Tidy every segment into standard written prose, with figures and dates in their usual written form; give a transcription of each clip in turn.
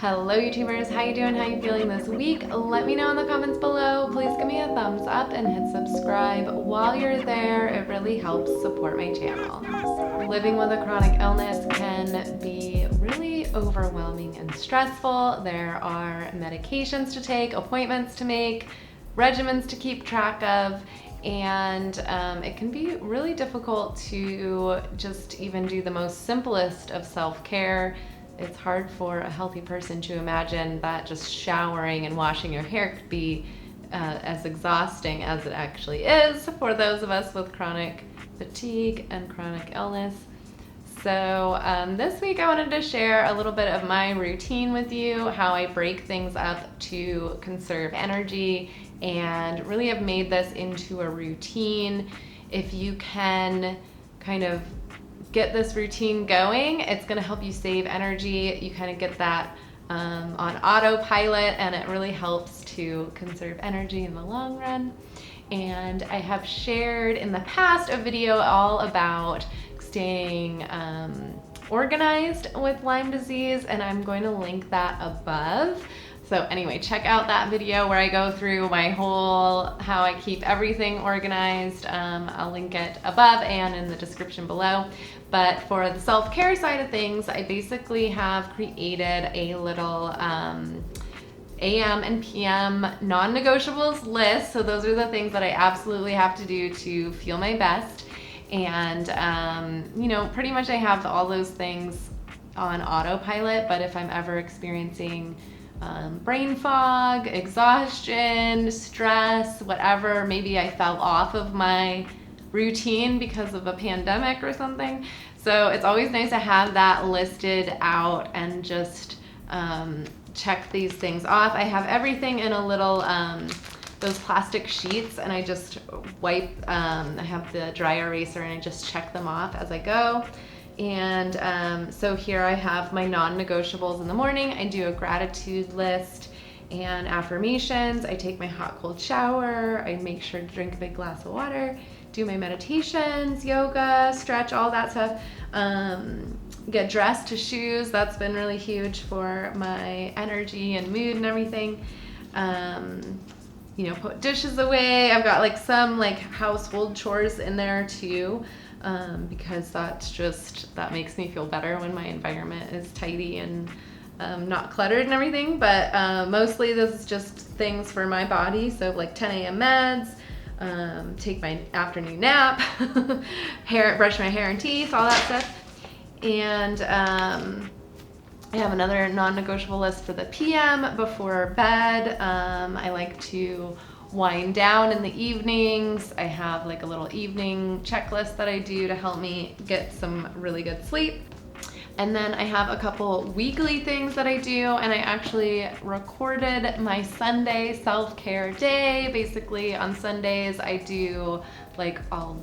Hello YouTubers, how you doing? How you feeling this week? Let me know in the comments below. Please give me a thumbs up and hit subscribe. While you're there, it really helps support my channel. Living with a chronic illness can be really overwhelming and stressful. There are medications to take, appointments to make, regimens to keep track of, and it can be really difficult to just even do the most simplest of self-care. It's hard for a healthy person to imagine that just showering and washing your hair could be as exhausting as it actually is for those of us with chronic fatigue and chronic illness. So this week I wanted to share a little bit of my routine with you, how I break things up to conserve energy, and really have made this into a routine. If you can kind of get this routine going, it's going to help you save energy. You kind of get that on autopilot, and it really helps to conserve energy in the long run. And I have shared in the past a video all about staying organized with Lyme disease, and I'm going to link that above. So anyway, check out that video where I go through my whole, how I keep everything organized. I'll link it above and in the description below. But for the self-care side of things, I basically have created a little AM and PM non-negotiables list. So those are the things that I absolutely have to do to feel my best. And, you know, pretty much I have all those things on autopilot, but if I'm ever experiencing brain fog, exhaustion, stress, whatever, maybe I fell off of my routine because of a pandemic or something. So it's always nice to have that listed out and just check these things off. I have everything in a little those plastic sheets, and I just wipe, I have the dry eraser and I just check them off as I go. And so here I have my non-negotiables in the morning. I do a gratitude list and affirmations. I take my hot cold shower. I make sure to drink a big glass of water, do my meditations, yoga, stretch, all that stuff. Get dressed to shoes. That's been really huge for my energy and mood and everything. You know, put dishes away. I've got like some like household chores in there too. Because that makes me feel better when my environment is tidy and not cluttered and everything. But mostly this is just things for my body. So like 10 a.m. meds, take my afternoon nap, brush my hair and teeth, all that stuff. And I have another non-negotiable list for the PM before bed. I like to wind down in the evenings. I have like a little evening checklist that I do to help me get some really good sleep. And then I have a couple weekly things that I do, and I actually recorded my Sunday self-care day. Basically on Sundays I do like I'll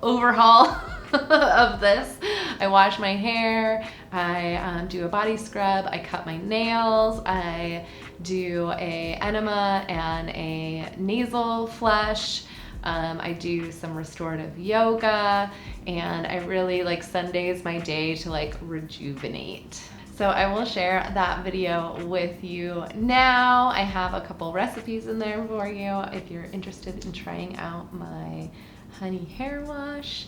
overhaul of this. I wash my hair, I do a body scrub, I cut my nails, I do a enema and a nasal flush. I do some restorative yoga, and I really like Sundays my day to like rejuvenate. So I will share that video with you now. I have a couple recipes in there for you if you're interested in trying out my honey hair wash.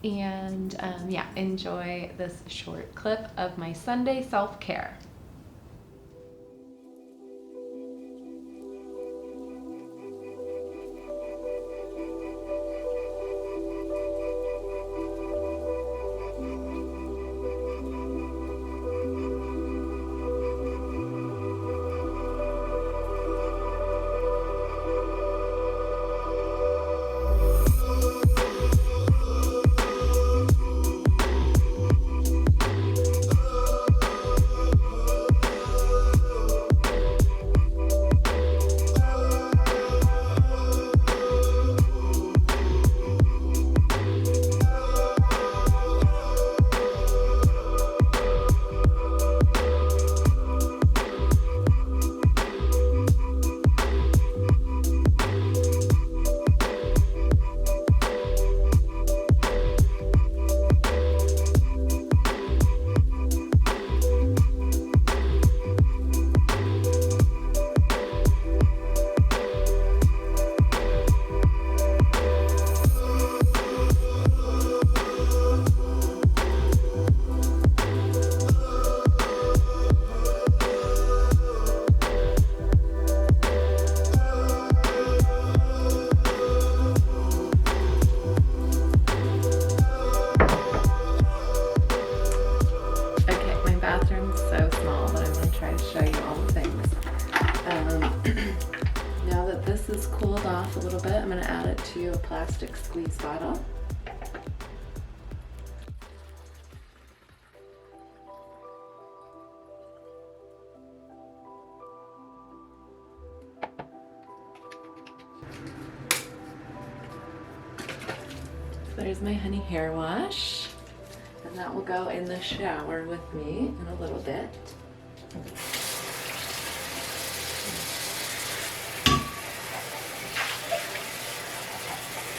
And yeah, enjoy this short clip of my Sunday self-care. this is cooled off a little bit, I'm going to add it to a plastic squeeze bottle. There's my honey hair wash, and that will go in the shower with me in a little bit.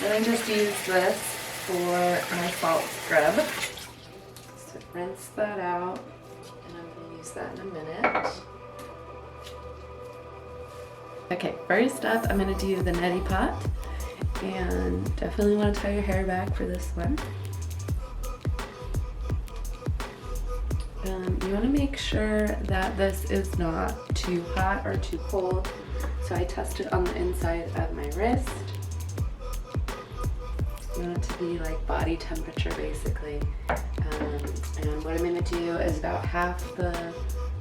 Then I just use this for my salt scrub. So rinse that out, and I'm going to use that in a minute. Okay, first up I'm going to do the Neti Pot. And definitely want to tie your hair back for this one. You want to make sure that this is not too hot or too cold. So I test it on the inside of my wrist. You want it to be like body temperature basically. And what I'm going to do is about half the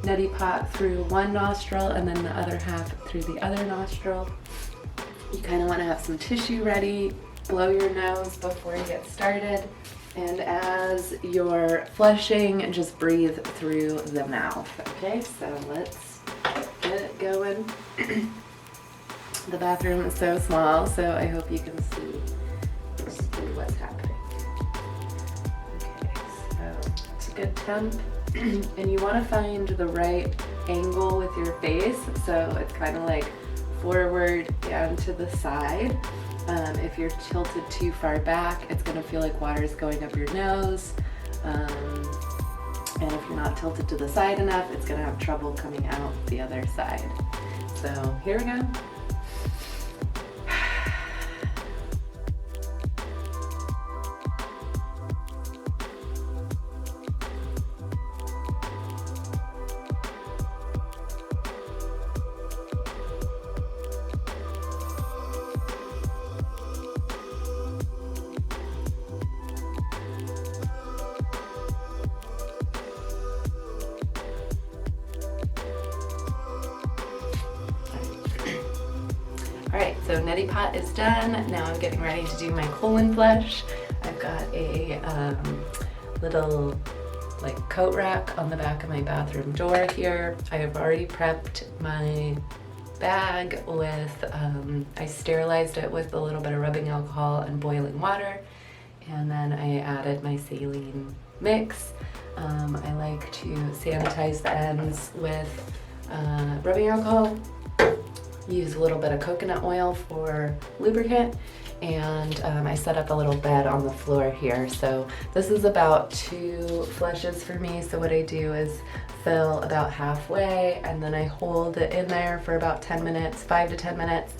Neti Pot through one nostril and then the other half through the other nostril. You kind of want to have some tissue ready, blow your nose before you get started, and as you're flushing, just breathe through the mouth. Okay, so let's get it going. The bathroom is so small, so I hope you can see what's happening. Okay, so it's a good temp, and you want to find the right angle with your face, so it's kind of like forward and to the side. If you're tilted too far back, it's going to feel like water is going up your nose. And if you're not tilted to the side enough, it's going to have trouble coming out the other side. So here we go. Alright, so Neti Pot is done. Now I'm getting ready to do my colon flush. I've got a little like coat rack on the back of my bathroom door here. I have already prepped my bag with, I sterilized it with a little bit of rubbing alcohol and boiling water, and then I added my saline mix. I like to sanitize the ends with rubbing alcohol, use a little bit of coconut oil for lubricant, and I set up a little bed on the floor here. So this is about 2 flushes for me. So what I do is fill about halfway, and then I hold it in there for about 10 minutes, 5 to 10 minutes.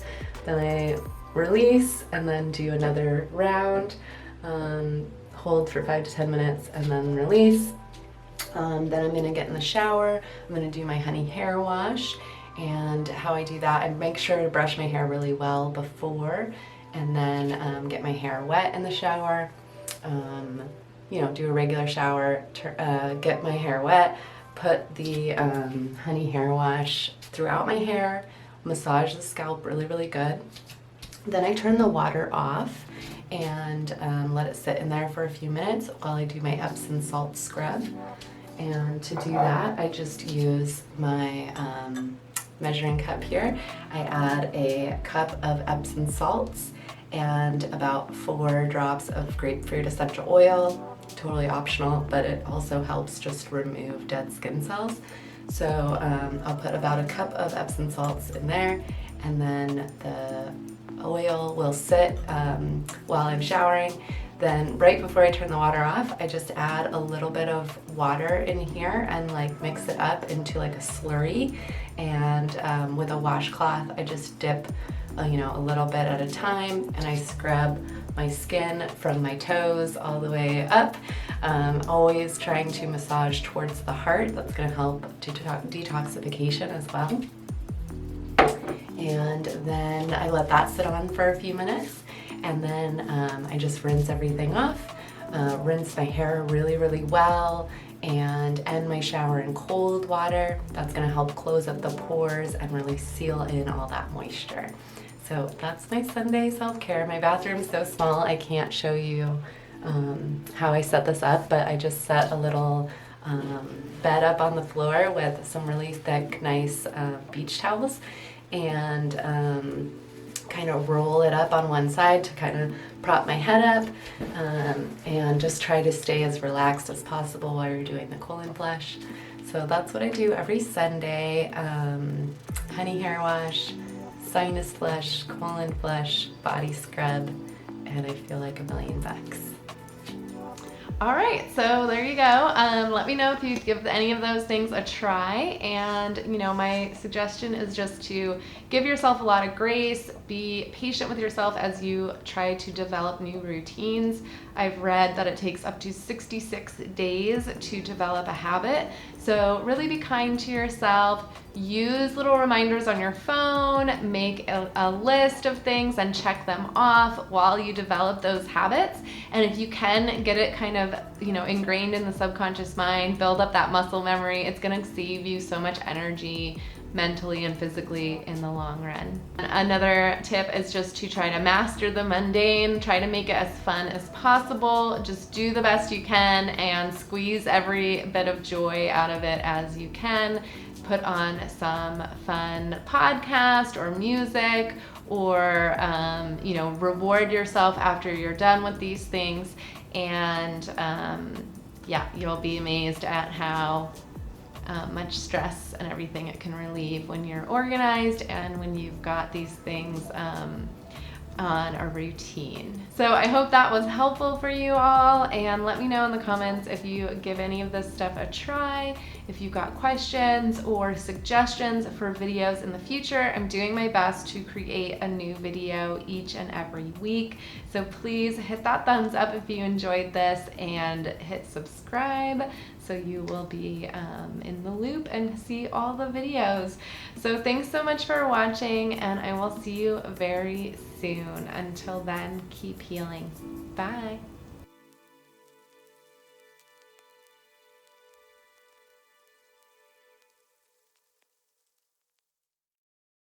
Then I release and then do another round, hold for 5 to 10 minutes and then release. Then I'm gonna get in the shower. I'm gonna do my honey hair wash. And how I do that, I make sure to brush my hair really well before, and then get my hair wet in the shower. You know, do a regular shower, get my hair wet, put the honey hair wash throughout my hair, massage the scalp really, really good. Then I turn the water off and let it sit in there for a few minutes while I do my Epsom salt scrub. And to do that, I just use my measuring cup here. I add a cup of Epsom salts and about 4 drops of grapefruit essential oil. Totally optional, but it also helps just remove dead skin cells. So I'll put about a cup of Epsom salts in there, and then the oil will sit while I'm showering. Then right before I turn the water off, I just add a little bit of water in here and like mix it up into like a slurry. And with a washcloth, I just dip you know, a little bit at a time, and I scrub my skin from my toes all the way up. Always trying to massage towards the heart. That's going to help detoxification as well. And then I let that sit on for a few minutes, and then I just rinse everything off, rinse my hair really, really well, and end my shower in cold water. That's going to help close up the pores and really seal in all that moisture. So that's my Sunday self-care. My bathroom's so small I can't show you how I set this up, but I just set a little bed up on the floor with some really thick, nice beach towels, and kind of roll it up on one side to kind of prop my head up, and just try to stay as relaxed as possible while you're doing the colon flush. So that's what I do every Sunday. Honey hair wash, sinus flush, colon flush, body scrub, and I feel like $1,000,000. All right, so there you go. Let me know if you give any of those things a try. And, my suggestion is just to give yourself a lot of grace, be patient with yourself as you try to develop new routines. I've read that it takes up to 66 days to develop a habit. So really be kind to yourself. Use little reminders on your phone, make a list of things and check them off while you develop those habits. And if you can get it kind of, ingrained in the subconscious mind, build up that muscle memory, it's gonna save you so much energy mentally and physically in the long run. Another tip is just to try to master the mundane, try to make it as fun as possible. Just do the best you can and squeeze every bit of joy out of it as you can. Put on some fun podcast or music, or reward yourself after you're done with these things, and you'll be amazed at how much stress and everything it can relieve when you're organized and when you've got these things on a routine. So I hope that was helpful for you all, and let me know in the comments if you give any of this stuff a try, if you've got questions or suggestions for videos in the future. I'm doing my best to create a new video each and every week, so please hit that thumbs up if you enjoyed this, and hit subscribe so you will be in the loop and see all the videos. So thanks so much for watching, and I will see you very soon. Until then, keep healing. Bye.